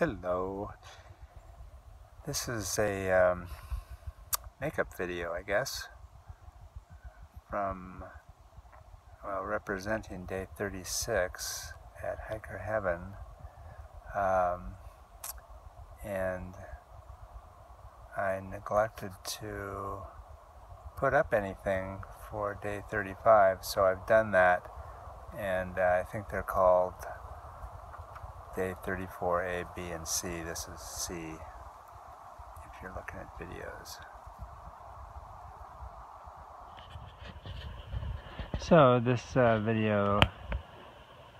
Hello. This is a makeup video, I guess, from, representing day 36 at Hiker Heaven. And I neglected to put up anything for day 35, so I've done that, and I think they're called day 34 A, B, and C. This is C, if you're looking at videos. So this video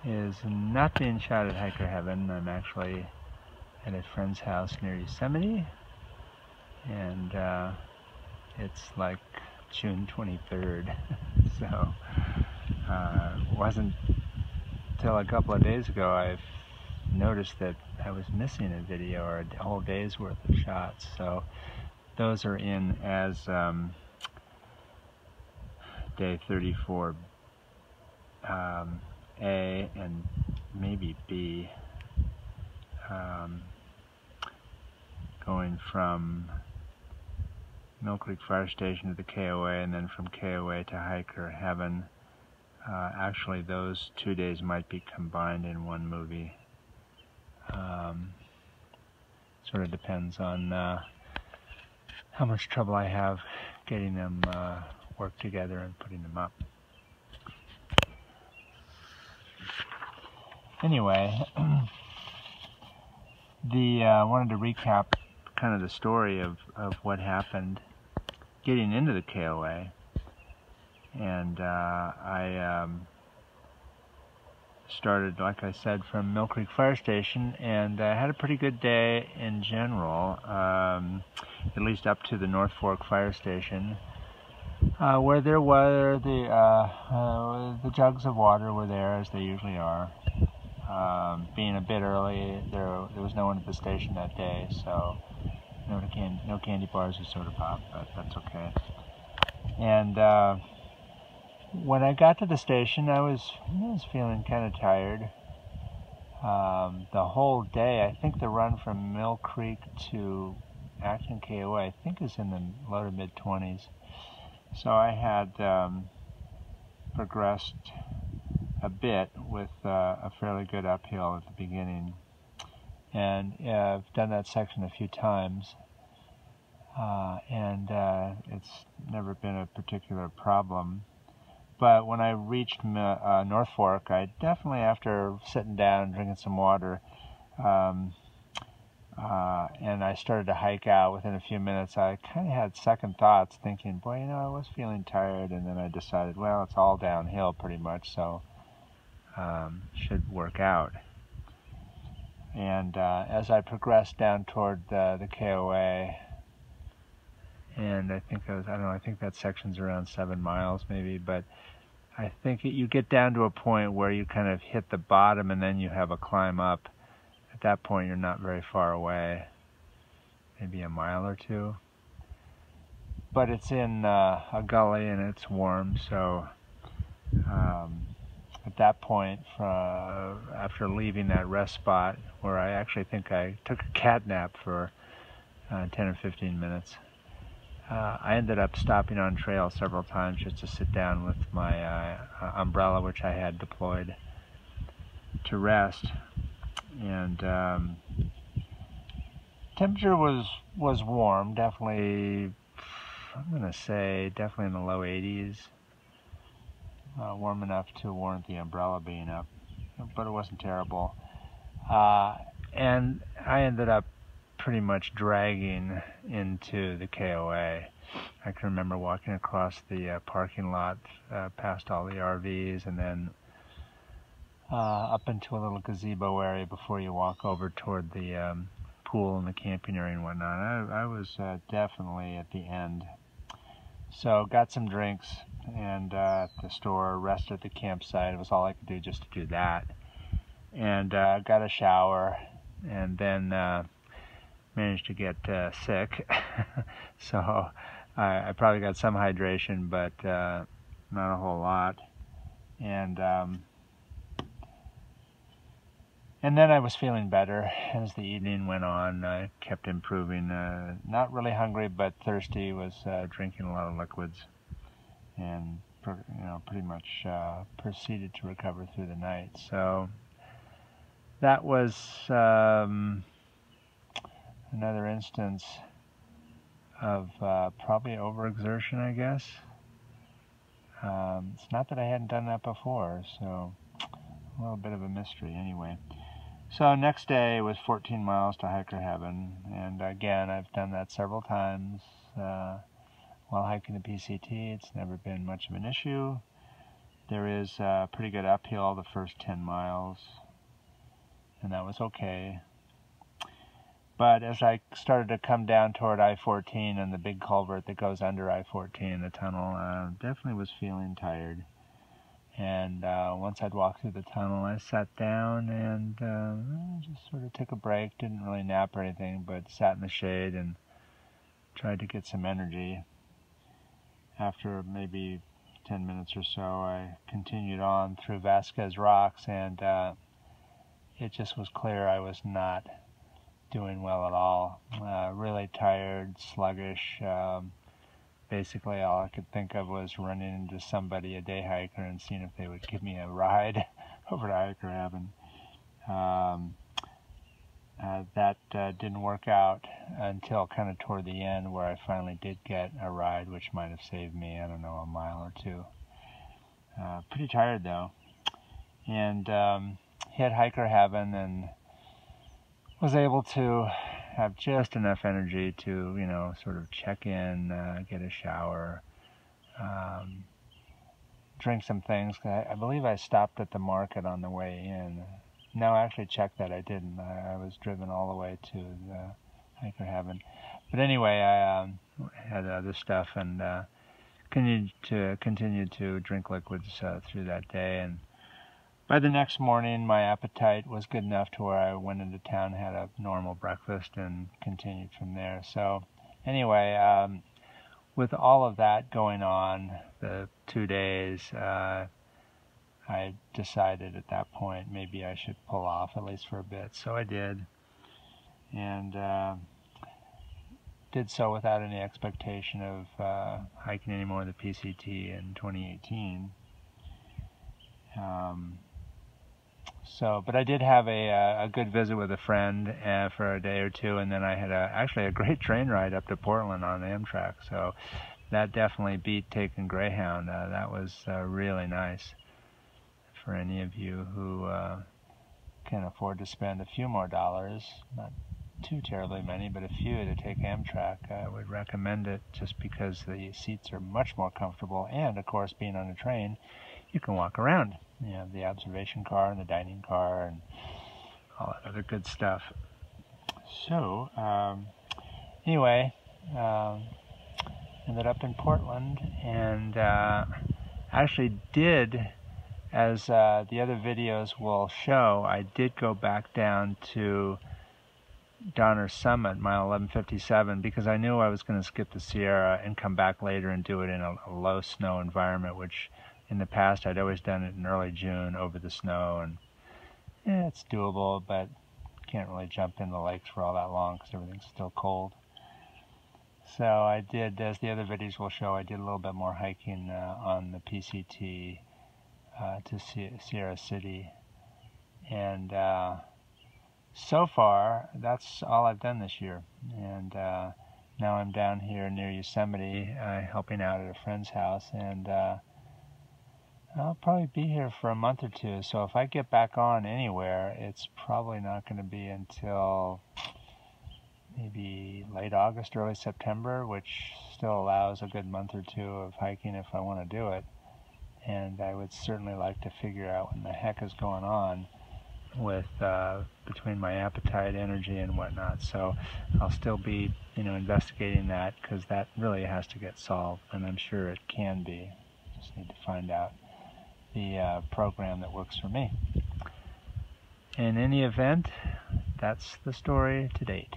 is not being shot at Hiker Heaven. I'm actually at a friend's house near Yosemite, and it's like June 23rd. So it wasn't until a couple of days ago I've noticed that I was missing a video or a whole day's worth of shots. So those are in as day 34 A and maybe B, going from Mill Creek Fire Station to the KOA, and then from KOA to Hiker Heaven. Actually, those 2 days might be combined in one movie. Sort of depends on how much trouble I have getting them worked together and putting them up. Anyway, wanted to recap kind of the story of what happened getting into the KOA. And I started, like I said, from Mill Creek Fire Station, and I had a pretty good day in general, at least up to the North Fork Fire Station, where there were the jugs of water were there, as they usually are. Being a bit early, there was no one at the station that day, so no candy bars or soda pop, but that's okay. And when I got to the station, I was feeling kind of tired. The whole day, I think the run from Mill Creek to Acton KOA, I think, is in the low to mid-20s. So I had progressed a bit with a fairly good uphill at the beginning. And I've done that section a few times. And it's never been a particular problem. But when I reached North Fork, I definitely, after sitting down and drinking some water, and I started to hike out within a few minutes, I kind of had second thoughts, thinking, boy, I was feeling tired, and then I decided, well, it's all downhill pretty much, so should work out. And as I progressed down toward the KOA, and I think I think that section's around 7 miles maybe, but I think you get down to a point where you kind of hit the bottom and then you have a climb up. At that point you're not very far away, maybe a mile or two. But it's in a gully and it's warm, so at that point, after leaving that rest spot, where I actually think I took a cat nap for 10 or 15 minutes, I ended up stopping on trail several times just to sit down with my umbrella, which I had deployed, to rest. And temperature was warm, definitely, I'm going to say definitely in the low 80s, warm enough to warrant the umbrella being up, but it wasn't terrible. And I ended up pretty much dragging into the KOA. I can remember walking across the parking lot past all the RVs, and then up into a little gazebo area before you walk over toward the pool and the camping area and whatnot. I was definitely at the end. So got some drinks, and at the store, rested at the campsite. It was all I could do just to do that. And got a shower, and then managed to get sick. So I probably got some hydration, but not a whole lot. And And then I was feeling better as the evening went on. I kept improving. Not really hungry, but thirsty. Was drinking a lot of liquids, and pretty much proceeded to recover through the night. So that was another instance of probably overexertion, I guess. It's not that I hadn't done that before, so a little bit of a mystery anyway. So next day was 14 miles to Hiker Heaven, and again, I've done that several times while hiking the PCT. It's never been much of an issue. There is a pretty good uphill the first 10 miles, and that was okay. But as I started to come down toward I-14 and the big culvert that goes under I-14, the tunnel, definitely was feeling tired. And once I'd walked through the tunnel, I sat down and just sort of took a break. Didn't really nap or anything, but sat in the shade and tried to get some energy. After maybe 10 minutes or so, I continued on through Vasquez Rocks, and it just was clear I was not doing well at all. Really tired, sluggish. Basically, all I could think of was running into somebody, a day hiker, and seeing if they would give me a ride over to Hiker Heaven. That didn't work out until kind of toward the end, where I finally did get a ride, which might have saved me, I don't know, a mile or two. Pretty tired, though. And hit Hiker Heaven and was able to have just enough energy to, sort of check in, get a shower, drink some things. I believe I stopped at the market on the way in. No, I actually checked that. I didn't. I was driven all the way to the Hiker Heaven. But anyway, I had other stuff and continued to drink liquids through that day. And by the next morning, my appetite was good enough to where I went into town, had a normal breakfast, and continued from there. So anyway, with all of that going on, the 2 days, I decided at that point maybe I should pull off, at least for a bit. So I did, and did so without any expectation of hiking any more of the PCT in 2018. But I did have a good visit with a friend for a day or two, and then I had actually a great train ride up to Portland on Amtrak. So that definitely beat taking Greyhound. That was really nice for any of you who can afford to spend a few more dollars, not too terribly many, but a few, to take Amtrak. I would recommend it just because the seats are much more comfortable, and of course, being on a train, you can walk around. You have the observation car and the dining car and all that other good stuff. So, anyway, ended up in Portland, and actually did, as the other videos will show, I did go back down to Donner Summit, mile 1157, because I knew I was going to skip the Sierra and come back later and do it in a low snow environment, which in the past I'd always done it in early June over the snow, and it's doable, but can't really jump in the lakes for all that long because everything's still cold. So I did, as the other videos will show, I did a little bit more hiking on the PCT to Sierra City, and so far that's all I've done this year. And now I'm down here near Yosemite helping out at a friend's house, and I'll probably be here for a month or two. So if I get back on anywhere, it's probably not going to be until maybe late August, early September, which still allows a good month or two of hiking if I want to do it. And I would certainly like to figure out what the heck is going on with between my appetite, energy, and whatnot. So I'll still be, investigating that, because that really has to get solved, and I'm sure it can be. Just need to find out the program that works for me. In any event, that's the story to date.